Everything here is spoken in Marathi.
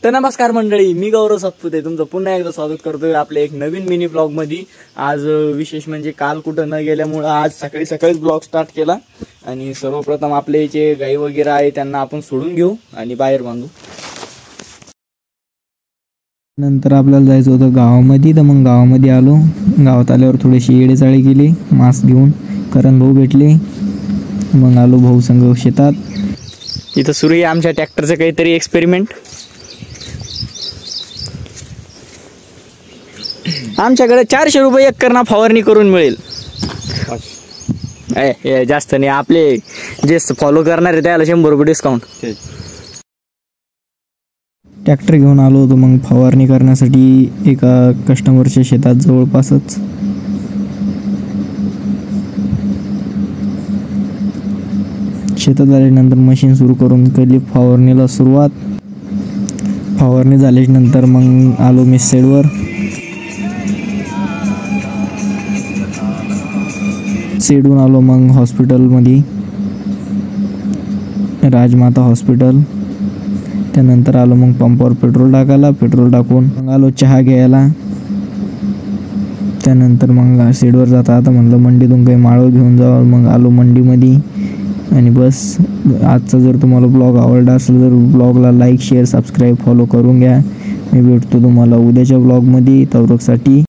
तर नमस्कार मंडळी, मी गौरव सातपुते तुमचं पुन्हा एकदा स्वागत करतोय आपल्या एक नवीन मिनी ब्लॉग मध्ये। आज विशेष म्हणजे काल कुठं न गेल्यामुळे आज सकाळी सकाळीच ब्लॉग स्टार्ट केला आणि सर्वप्रथम आपले जे गाई वगैरे आहे त्यांना आपण सोडून घेऊ आणि बाहेर बांधू। नंतर आपल्याला जायचं होतं गावामध्ये, तर मग गावामध्ये आलो। गावात आल्यावर थोडीशी येडेचाळी केली, मास्क घेऊन करण भाऊ भेटले, मग आलो भाऊ संग शेतात। इथं सुरू आहे आमच्या ट्रॅक्टरचं काहीतरी एक्सपेरिमेंट। आमच्याकडे 400 रुपये एकरना फवारणी करून मिळेल। जास्त नाही, आपले जे फॉलो करणार आहे त्याला 100 रुपये डिस्काउंट। ट्रॅक्टर घेऊन आलो होतो मग फवारणी करण्यासाठी एका कस्टमरच्या शेतात जवळपासच। शेतात आल्यानंतर मशीन सुरू करून केली फवारणीला सुरुवात। फवारणी झाल्यानंतर मग आलो मी सेडवर। सेडून आलो मग हॉस्पिटलमध्ये, राजमाता हॉस्पिटल। त्यानंतर आलो मग पंपावर पेट्रोल टाकायला, पेट्रोल टाकून मग आलो चहा घ्यायला। त्यानंतर मग सेडवर जाता आता म्हणलं मंडीतून काही माळव घेऊन जावं, मग आलो मंडीमध्ये। आणि बस, आजचा जर तुम्हाला ब्लॉग आवडला असेल तर ब्लॉगला लाईक शेअर सबस्क्राईब फॉलो करून घ्या। मी भेटतो तुम्हाला उद्याच्या ब्लॉगमध्ये, तवरकसाठी